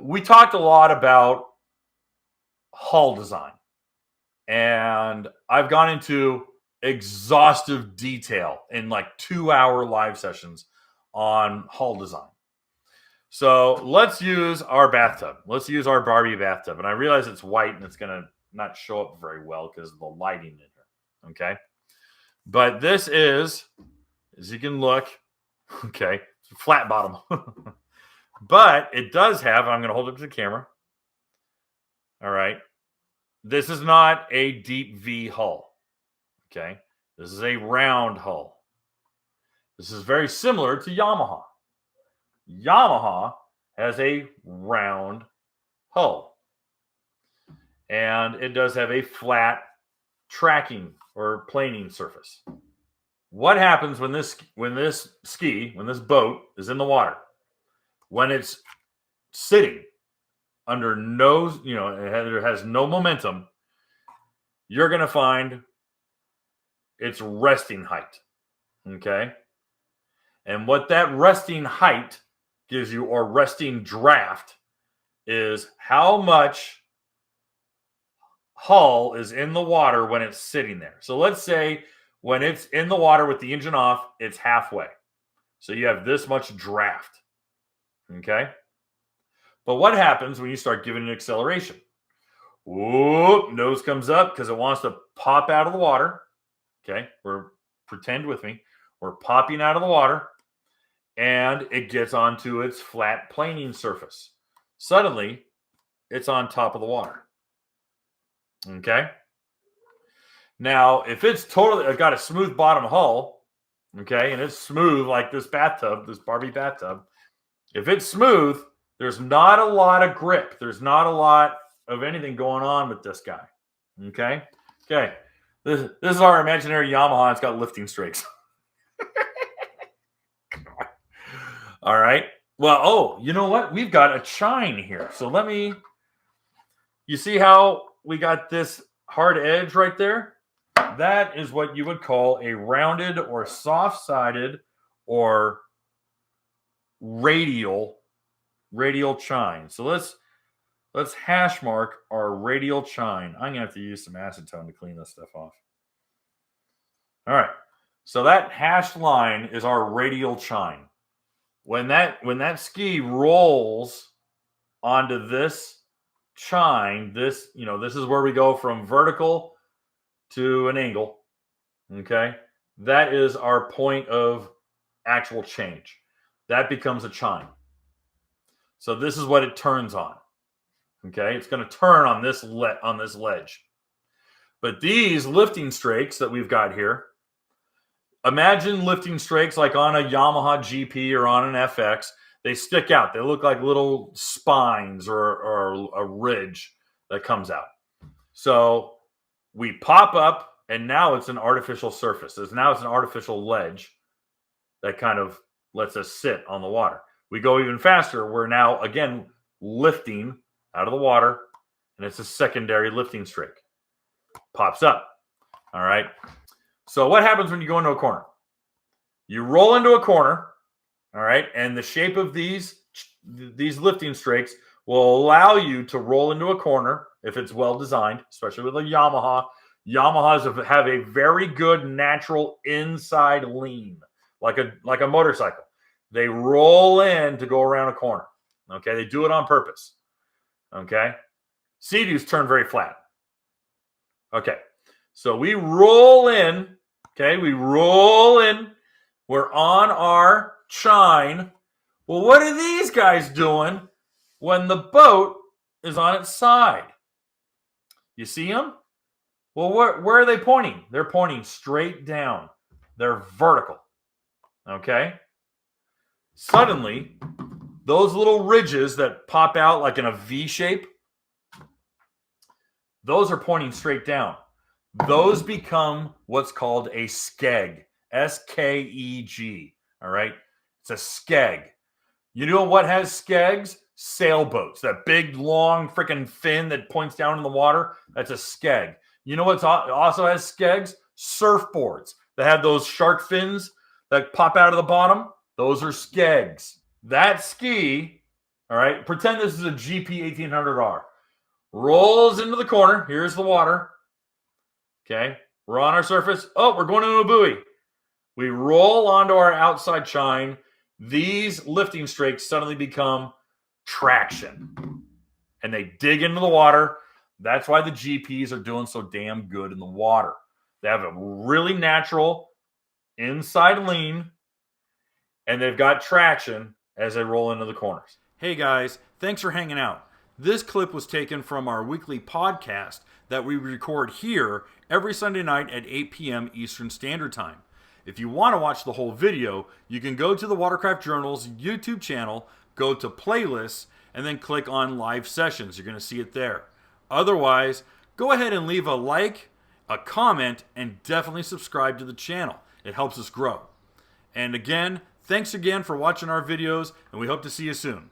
we talked a lot about hull design, and I've gone into exhaustive detail in like 2-hour live sessions on hull design. So let's use our bathtub. Let's use our Barbie bathtub. And I realize it's white and it's going to not show up very well because of the lighting in here. Okay. But this is, as you can look, okay, flat bottom. But it does have, I'm going to hold it to the camera. All right. This is not a deep V hull. Okay. This is a round hull. This is very similar to Yamaha. Yamaha has a round hull. And it does have a flat tracking or planing surface. What happens when this boat is in the water? When it's sitting under no, it has no momentum, you're going to find its resting height. Okay? And what that resting height gives you, or resting draft, is how much hull is in the water when it's sitting there. So let's say when it's in the water with the engine off, it's halfway. So you have this much draft. Okay? But what happens when you start giving it acceleration? Whoop, nose comes up because it wants to pop out of the water. Okay? Pretend with me. We're popping out of the water. And it gets onto its flat planing surface. Suddenly, it's on top of the water. Okay? Now, if it's totally got a smooth bottom hull, okay, and it's smooth like this bathtub, this Barbie bathtub, if it's smooth, there's not a lot of grip. There's not a lot of anything going on with this guy. Okay? Okay. This is our imaginary Yamaha. It's got lifting strakes. All right. Well, you know what? We've got a chine here. So you see how we got this hard edge right there? That is what you would call a rounded or soft-sided or radial chine. So let's hash mark our radial chine. I'm going to have to use some acetone to clean this stuff off. All right. So that hashed line is our radial chine. When that ski rolls onto this chine, this is where we go from vertical to an angle. Okay? That is our point of actual change. That becomes a chine. So this is what it turns on. Okay? It's going to turn on this ledge. But these lifting strakes that we've got here, imagine lifting strakes like on a Yamaha GP or on an FX. They stick out. They look like little spines or a ridge that comes out. So we pop up, and now it's an artificial surface. Now it's an artificial ledge that kind of lets us sit on the water. We go even faster. We're now, again, lifting out of the water, and it's a secondary lifting strake. Pops up. All right. So what happens when you go into a corner? You roll into a corner, all right, and the shape of these lifting strakes will allow you to roll into a corner if it's well designed, especially with a Yamaha. Yamahas have a very good natural inside lean, like a motorcycle. They roll in to go around a corner. Okay, they do it on purpose. Okay, Sea-Doos turn very flat. Okay, so we roll in. Okay, we roll in. We're on our chine. Well, what are these guys doing when the boat is on its side? You see them? Well, where are they pointing? They're pointing straight down. They're vertical. Okay? Suddenly, those little ridges that pop out like in a V shape, those are pointing straight down. Those become what's called a skeg. S-K-E-G. All right? It's a skeg. You know what has skegs? Sailboats. That big, long freaking fin that points down in the water. That's a skeg. You know what also has skegs? Surfboards that have those shark fins that pop out of the bottom. Those are skegs. That ski All right, pretend this is a GP 1800R. Rolls into the corner. Here's the water. Okay, we're on our surface. Oh, we're going into a buoy. We roll onto our outside chine. These lifting strakes suddenly become traction. And they dig into the water. That's why the GPs are doing so damn good in the water. They have a really natural inside lean, and they've got traction as they roll into the corners. Hey guys, thanks for hanging out. This clip was taken from our weekly podcast that we record here every Sunday night at 8 p.m. Eastern Standard Time. If you want to watch the whole video, you can go to the Watercraft Journal's YouTube channel, go to playlists, and then click on live sessions. You're going to see it there. Otherwise, go ahead and leave a like, a comment, and definitely subscribe to the channel. It helps us grow. And again, thanks again for watching our videos, and we hope to see you soon.